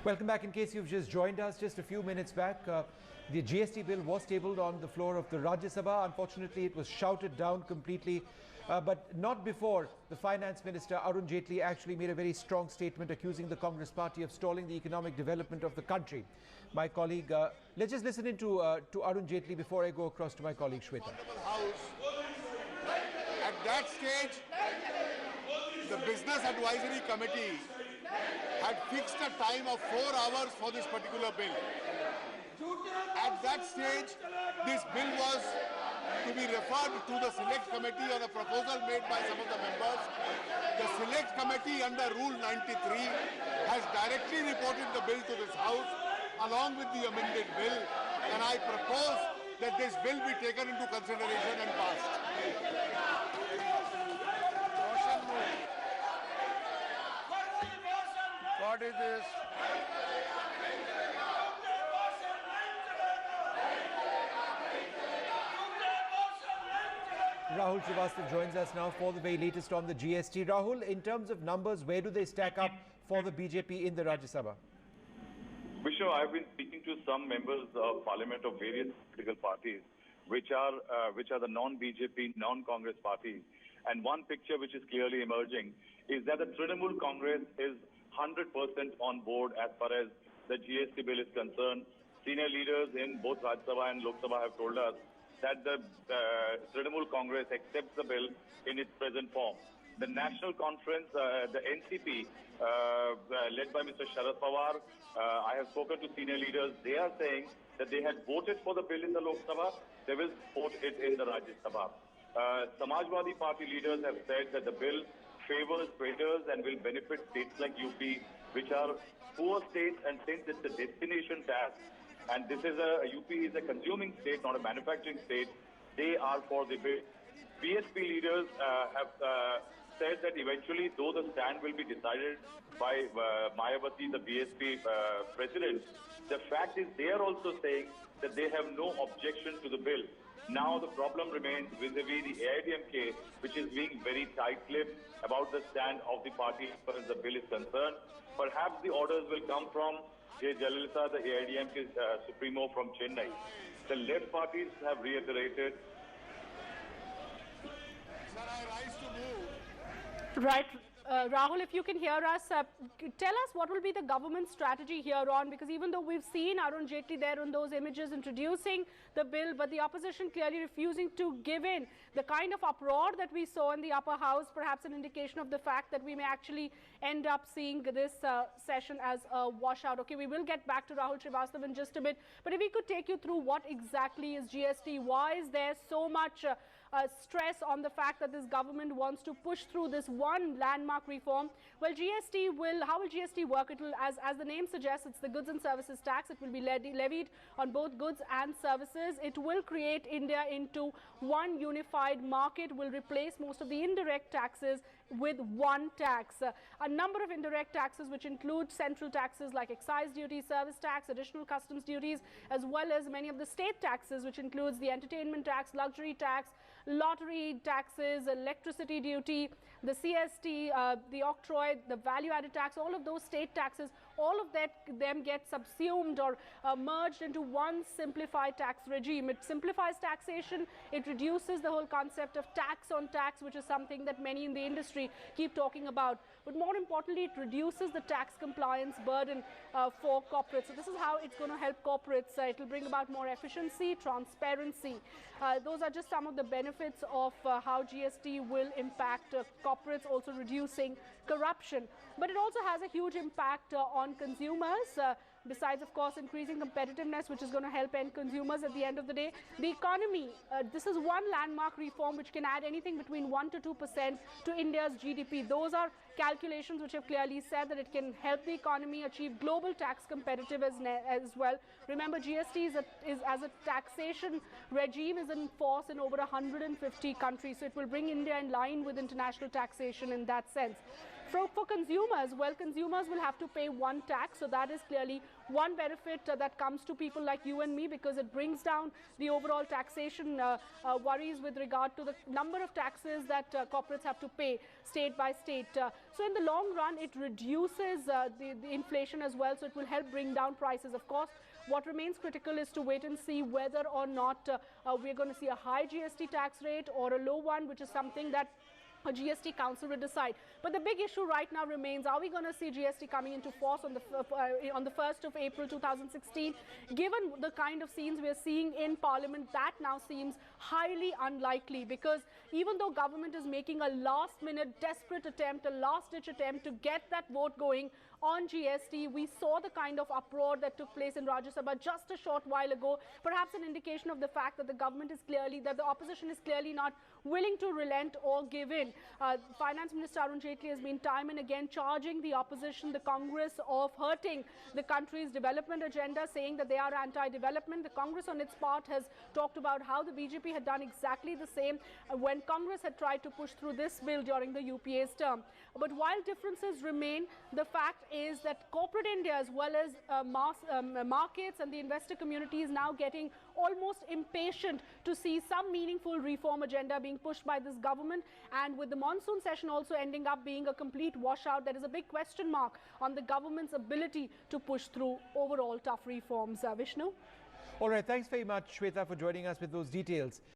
Welcome back. In case you've just joined us, just a few minutes back, the GST bill was tabled on the floor of the Rajyasabha. Unfortunately, it was shouted down completely, but not before the Finance Minister, Arun Jaitley, actually made a very strong statement accusing the Congress party of stalling the economic development of the country. My colleague, let's just listen in to Arun Jaitley before I go across to my colleague Shweta. At that stage, the Business Advisory Committee had fixed a time of 4 hours for this particular bill. At that stage, this bill was to be referred to the Select Committee on a proposal made by some of the members. The Select Committee under Rule 93 has directly reported the bill to this House along with the amended bill, and I propose that this bill be taken into consideration and passed. What is this? Rahul Srivastava joins us now for the very latest on the GST. Rahul, in terms of numbers, where do they stack up for the BJP in the Rajya Sabha? Vishnu, I've been speaking to some members of parliament of various political parties, which are the non-BJP, non-Congress parties. And one picture which is clearly emerging is that the Trinmool Congress is 100% on board as far as the GST bill is concerned. Senior leaders in both Rajyasabha and Loksabha have told us that the Trinmool Congress accepts the bill in its present form. The National Conference, the NCP, led by Mr. Sharad Pawar, I have spoken to senior leaders. They are saying that they had voted for the bill in the Lok Sabha. They will support it in the Rajya Sabha. Samajwadi Party leaders have said that the bill favors traders and will benefit states like UP, which are poor states, and since it's a destination tax, and this is UP is a consuming state, not a manufacturing state, they are for the bill. BSP leaders have said that eventually, though the stand will be decided by Mayawati, the BSP president, the fact is they are also saying that they have no objection to the bill. Now the problem remains vis-a-vis the AIADMK, which is being very tight-lipped about the stand of the party as far as the bill is concerned. Perhaps the orders will come from J. Jalalisa, the AIADMK Supremo from Chennai. The left parties have reiterated. Sir, I rise to move. Right. Rahul, if you can hear us, tell us what will be the government strategy here on, because even though we've seen Arun Jaitley there on those images introducing the bill, but the opposition clearly refusing to give in. The kind of uproar that we saw in the upper house, perhaps an indication of the fact that we may actually end up seeing this session as a washout. Okay, we will get back to Rahul Srivastava in just a bit, but if we could take you through what exactly is GST, why is there so much stress on the fact that this government wants to push through this one landmark reform? Well, how will GST work? It will, as the name suggests, it's the goods and services tax. It will be levied on both goods and services. It will create India into one unified market, will replace most of the indirect taxes with one tax. A number of indirect taxes, which include central taxes like excise duty, service tax, additional customs duties, as well as many of the state taxes, which includes the entertainment tax, luxury tax, lottery taxes, electricity duty, the CST, the octroi, the value-added tax, all of those state taxes, all of them get subsumed or merged into one simplified tax regime. It simplifies taxation, it reduces the whole concept of tax on tax, which is something that many in the industry keep talking about. But more importantly, it reduces the tax compliance burden for corporates. So this is how it's going to help corporates. It will bring about more efficiency, transparency. Those are just some of the benefits of how GST will impact corporates, also reducing corruption. But it also has a huge impact on consumers. Besides, of course, increasing competitiveness, which is going to help end consumers at the end of the day. The economy, this is one landmark reform which can add anything between 1 to 2% to India's GDP. Those are calculations which have clearly said that it can help the economy achieve global tax competitiveness as well. Remember, GST is as a taxation regime is in force in over 150 countries. So it will bring India in line with international taxation in that sense. For consumers, well, consumers will have to pay one tax, so that is clearly one benefit that comes to people like you and me, because it brings down the overall taxation worries with regard to the number of taxes that corporates have to pay state by state. So in the long run, it reduces the inflation as well, so it will help bring down prices. Of course, what remains critical is to wait and see whether or not we're going to see a high GST tax rate or a low one, which is something that a GST council will decide. But the big issue right now remains, are we going to see GST coming into force on the 1st of April 2016? Given the kind of scenes we are seeing in Parliament, that now seems highly unlikely, because even though government is making a last-minute desperate attempt, a last-ditch attempt to get that vote going on GST, we saw the kind of uproar that took place in Rajyasabha just a short while ago, perhaps an indication of the fact that the government is clearly, that the opposition is clearly not willing to relent or give in. Finance Minister Arun Jaitley has been time and again charging the opposition, the Congress, of hurting the country's development agenda, saying that they are anti-development. The Congress on its part has talked about how the BJP had done exactly the same when Congress had tried to push through this bill during the UPA's term. But while differences remain, the fact is that corporate India, as well as markets and the investor community, is now getting almost impatient to see some meaningful reform agenda being pushed by this government. And with the monsoon session also ending up being a complete washout, there is a big question mark on the government's ability to push through overall tough reforms. Vishnu? All right, thanks very much, Shweta, for joining us with those details.